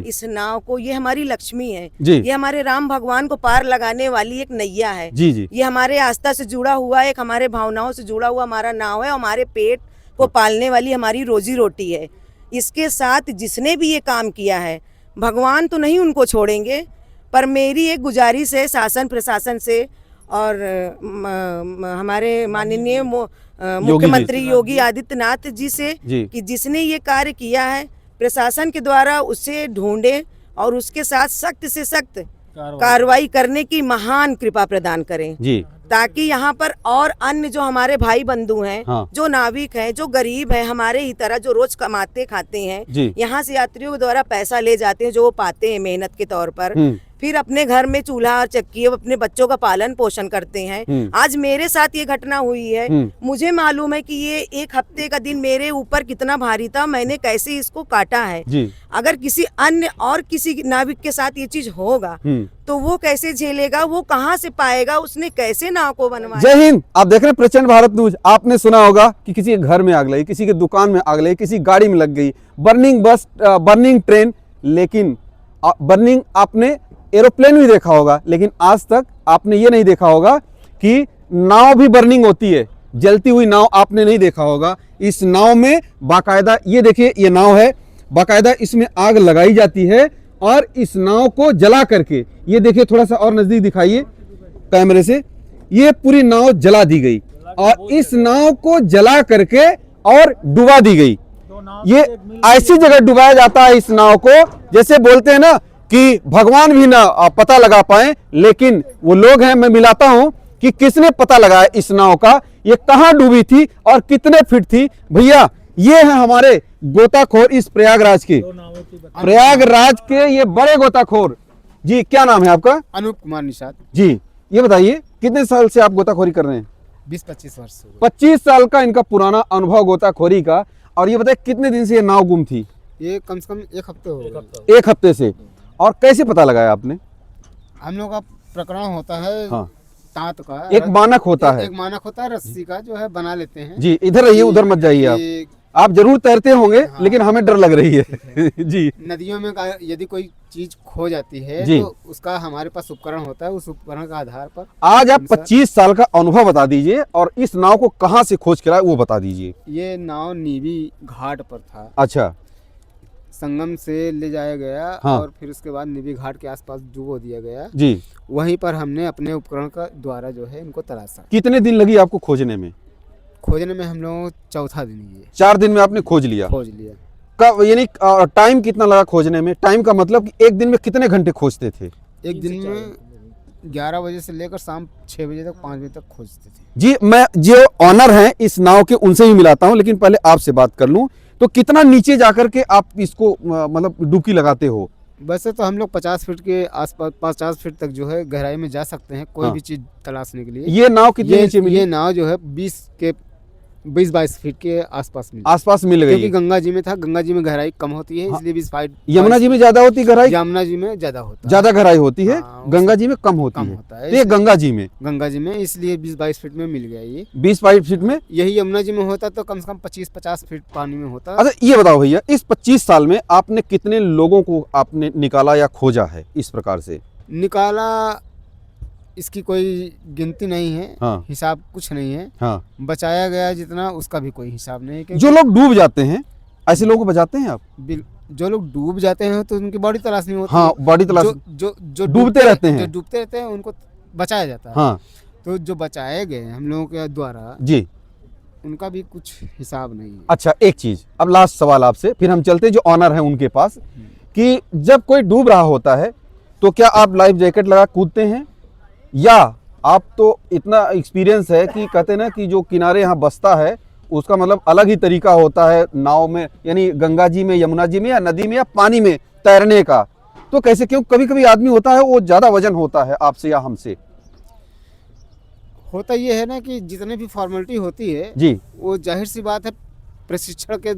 इस नाव को, ये हमारी लक्ष्मी है जी। ये हमारे राम भगवान को पार लगाने वाली एक नैया है जी जी। ये हमारे आस्था से जुड़ा हुआ, एक हमारे भावनाओं से जुड़ा हुआ हमारा नाव है, हमारे पेट को पालने वाली हमारी रोजी रोटी है। इसके साथ जिसने भी ये काम किया है, भगवान तो नहीं उनको छोड़ेंगे, पर मेरी एक गुजारिश है शासन प्रशासन से और हमारे माननीय मुख्यमंत्री योगी आदित्यनाथ जी से कि जिसने ये कार्य किया है प्रशासन के द्वारा उसे ढूंढे और उसके साथ सख्त से सख्त कार्रवाई करने की महान कृपा प्रदान करें जी, ताकि यहाँ पर और अन्य जो हमारे भाई बंधु हैं, हाँ। जो नाविक हैं, जो गरीब हैं, हमारे ही तरह जो रोज कमाते खाते हैं, यहाँ से यात्रियों के द्वारा पैसा ले जाते हैं जो वो पाते हैं मेहनत के तौर पर, फिर अपने घर में चूल्हा और चक्की अपने बच्चों का पालन पोषण करते हैं। आज मेरे साथ ये घटना हुई है, मुझे मालूम है कि ये एक हफ्ते का दिन मेरे ऊपर कितना भारी था, मैंने कैसे इसको काटा है। अगर किसी अन्य और किसी नाविक के साथ ये चीज होगा तो वो कैसे झेलेगा, वो कहाँ से पाएगा, उसने कैसे नाव को बनवाया। जय हिंद। आप देख रहे हैं प्रचंड भारत न्यूज। आपने सुना होगा कि किसी के घर में आग लगी, किसी की दुकान में आग लगी, किसी गाड़ी में लग गई, बर्निंग बस, बर्निंग ट्रेन, लेकिन बर्निंग आपने एरोप्लेन भी देखा होगा, लेकिन आज तक आपने ये नहीं देखा होगा कि नाव भी बर्निंग होती है। जलती हुई नाव आपने नहीं देखा होगा। इस नाव में बाकायदा, ये देखिए ये नाव है, बाकायदा इसमें आग लगाई जाती है और इस नाव को जला करके, ये देखिए थोड़ा सा और नजदीक दिखाइए कैमरे से, ये पूरी नाव जला दी गई और इस नाव को जला करके और डुबा दी गई। ये ऐसी जगह डुबाया जाता है इस नाव को, जैसे बोलते हैं ना कि भगवान भी ना पता लगा पाए, लेकिन वो लोग हैं, मैं मिलाता हूं कि किसने पता लगाया इस नाव का, ये कहां डूबी थी और कितने फीट थी। भैया ये है हमारे गोताखोर इस प्रयागराज के, प्रयागराज के ये बड़े गोताखोर जी। क्या नाम है आपका? अनूप कुमार निषाद जी। ये बताइए कितने साल से आप गोताखोरी कर रहे हैं? 20-25 वर्ष। 25 साल का इनका पुराना अनुभव गोताखोरी का। और ये बताइए कितने दिन से ये नाव गुम थी? ये कम से कम एक हफ्ते हो गए। एक हफ्ते से। और कैसे पता लगाया आपने? हम लोग का प्रकरण होता है, हाँ। तांत का एक मानक होता है, एक मानक होता है, रस्सी का जो है बना लेते हैं जी। इधर रहिए, उधर मत जाइए। आप जरूर तैरते होंगे, हाँ। लेकिन हमें डर लग रही है जी। नदियों में यदि कोई चीज खो जाती है तो उसका हमारे पास उपकरण होता है, उस उपकरण का आधार पर। आज आप 25 साल का अनुभव बता दीजिए और इस नाव को कहाँ से खोज कर आए वो बता दीजिए। ये नाव नीवी घाट पर था। अच्छा। संगम से ले जाया गया, हाँ। और फिर उसके बाद निवी घाट के आसपास डुबो दिया गया जी। वहीं पर हमने अपने उपकरण का द्वारा जो है इनको तलाशा। कितने दिन लगी आपको खोजने में? खोजने में हम लोग चौथा दिन ही। 4 दिन में आपने खोज लिया? खोज लिया। कब, यानी टाइम कितना लगा खोजने में? टाइम का मतलब कि एक दिन में कितने घंटे खोजते थे? एक दिन में 11 बजे से लेकर शाम 6 बजे तक, 5 बजे तक खोजते थे जी। मैं जो ऑनर हैं इस नाव के उनसे ही मिलाता हूं, लेकिन पहले आपसे बात कर लूं। तो कितना नीचे जाकर के आप इसको मतलब डुबकी लगाते हो? वैसे तो हम लोग 50 फीट के आसपास, 50 फीट तक जो है गहराई में जा सकते हैं कोई, हाँ। भी चीज तलाशने के लिए। ये नाव कितने नीचे मिली? ये नाव जो है 20-22 फीट के आसपास मिल गई, क्योंकि गंगा जी में था। गंगा जी में गहराई कम होती है, इसलिए 20 फीट। यमुना जी में ज्यादा होती है गहराई? यमुना जी में ज्यादा होता है, ज्यादा गहराई होती है, हाँ। गंगा जी में कम होता है। तो ये गंगा जी में इसलिए 20-22 फीट में मिल गया। ये 20-22 फीट में। यही यमुना जी में होता तो कम से कम 25-50 फीट पानी में होता। अच्छा ये बताओ भैया, इस 25 साल में आपने कितने लोगों को आपने निकाला या खोजा है इस प्रकार से? निकाला इसकी कोई गिनती नहीं है, हाँ। हिसाब कुछ नहीं है, हाँ। बचाया गया जितना उसका भी कोई हिसाब नहीं है। जो लोग डूब जाते हैं ऐसे लोगों को बचाते हैं आप? जो लोग डूब जाते हैं तो उनकी बॉडी तलाश नहीं होती, हाँ। बॉडी तलाश, जो डूबते रहते हैं, जो डूबते रहते हैं उनको बचाया जाता है, हाँ। तो जो बचाए गए हम लोगों के द्वारा जी, उनका भी कुछ हिसाब नहीं है। अच्छा एक चीज, अब लास्ट सवाल आपसे, फिर हम चलते जो ऑनर है उनके पास, कि जब कोई डूब रहा होता है तो क्या आप लाइफ जैकेट लगा कूदते हैं, या आप तो इतना एक्सपीरियंस है कि कहते ना कि जो किनारे यहाँ बसता है उसका मतलब अलग ही तरीका होता है नाव में, यानी गंगा जी में, यमुना जी में, या नदी में, या पानी में तैरने का, तो कैसे? क्यों कभी कभी आदमी होता है वो ज्यादा वजन होता है आपसे या हमसे। होता ये है ना कि जितने भी फॉर्मेलिटी होती है जी, वो जाहिर सी बात है प्रशिक्षण के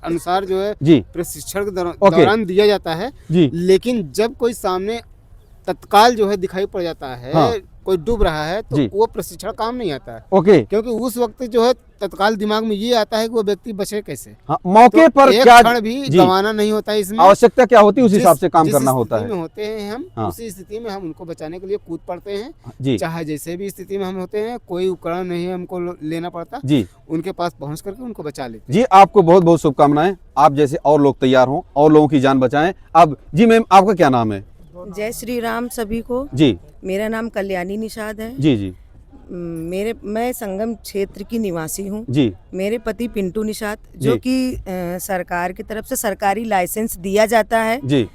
अनुसार जो है जी, प्रशिक्षण के दौरान दिया जाता है जी। लेकिन जब कोई सामने तत्काल जो है दिखाई पड़ जाता है, हाँ। कोई डूब रहा है तो जी। वो प्रशिक्षण काम नहीं आता है, ओके, क्योंकि उस वक्त जो है तत्काल दिमाग में ये आता है कि वो व्यक्ति बचे कैसे। हाँ, मौके तो पर एक क्या क्षण भी जी, गंवाना नहीं होता है इसमें। आवश्यकता क्या होती है उस जिस- हिसाब से काम जिस करना होता स्थिति है। में होते हैं हम, हाँ। उसी स्थिति में हम उनको बचाने के लिए कूद पड़ते हैं। जी चाहे जैसे भी स्थिति में हम होते हैं, कोई उपकरण नहीं है हमको लेना पड़ता, जी उनके पास पहुंच करके उनको बचा लेते जी, आपको बहुत बहुत शुभकामनाएं। आप जैसे और लोग तैयार हों और लोगों की जान बचाएं। अब जी मैम, आपका क्या नाम है? जय श्री राम सभी को। जी मेरा नाम कल्याणी निषाद है। जी जी मैं संगम क्षेत्र की निवासी हूँ। जी मेरे पति पिंटू निषाद, जो जी। कि सरकार की तरफ से सरकारी लाइसेंस दिया जाता है, जी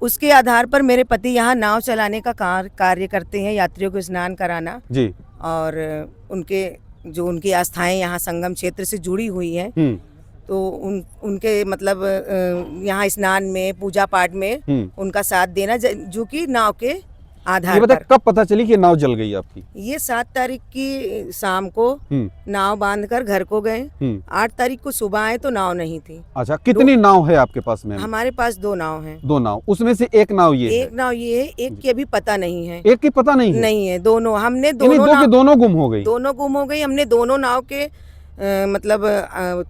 उसके आधार पर मेरे पति यहाँ नाव चलाने का कार्य करते हैं, यात्रियों को स्नान कराना। जी और उनकी आस्थाएं यहाँ संगम क्षेत्र से जुड़ी हुई हैं, तो उनके मतलब यहाँ स्नान में, पूजा पाठ में उनका साथ देना, जो कि नाव के ये आधार बता, पर। कब पता चली कि नाव जल गई आपकी? ये 7 तारीख की शाम को नाव बांधकर घर को गए। 8 तारीख को सुबह आए तो नाव नहीं थी। अच्छा, कितनी नाव है आपके पास में? हमारे पास 2 नाव हैं। 2 नाव, उसमें से एक नाव ये एक नाव ये है, एक की अभी पता नहीं है। एक की पता नहीं है? नहीं है, दोनों हमने यानी दोनों दो के दोनों गुम हो गई। दोनों गुम हो गई। हमने दोनों नाव के मतलब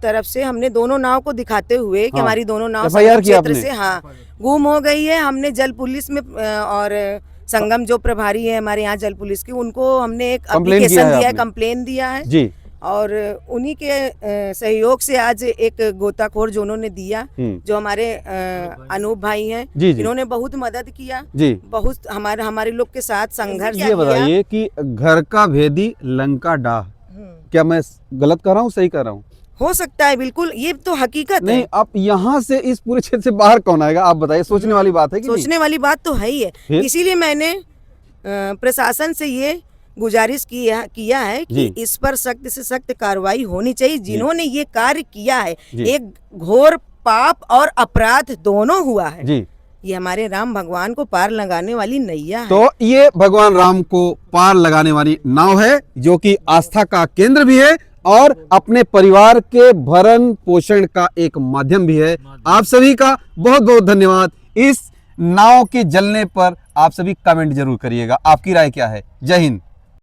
तरफ से हमने दोनों नाव को दिखाते हुए कि हाँ। हमारी दोनों नाव FIR संगम किया क्षेत्र आपने? से गुम हो गई है। हमने जल पुलिस में और संगम जो प्रभारी है हमारे यहाँ जल पुलिस की, उनको हमने एक कंप्लेन किया एप्लीकेशन है दिया है, आपने? कंप्लेन दिया है। जी और उन्हीं के सहयोग से आज एक गोताखोर जो उन्होंने दिया, जो हमारे अनूप भाई हैं, जी जी इन्होंने बहुत मदद किया, जी। बहुत हमारे लोग के साथ संघर्ष ये बताइए कि घर का भेदी लंका डाह, क्या मैं गलत कर रहा हूँ, सही कर रहा हूँ? हो सकता है, बिल्कुल, ये तो हकीकत नहीं, है। आप यहाँ से इस पूरे क्षेत्र से बाहर कौन आएगा? आप बताइए, सोचने वाली बात है कि नहीं? सोचने वाली बात तो है ही है। फिर? इसीलिए मैंने प्रशासन से ये गुजारिश किया है कि जी। इस पर सख्त से सख्त कार्रवाई होनी चाहिए। जिन्होंने ये कार्य किया है, जी। एक घोर पाप और अपराध दोनों हुआ है। जी, ये हमारे राम भगवान को पार लगाने वाली नैया है। तो ये भगवान राम को पार लगाने वाली नाव है, जो कि आस्था का केंद्र भी है और अपने परिवार के भरण पोषण का एक माध्यम भी है। आप सभी का बहुत बहुत धन्यवाद। इस नाव के जलने पर आप सभी कमेंट जरूर करिएगा, आपकी राय क्या है? जय हिंद।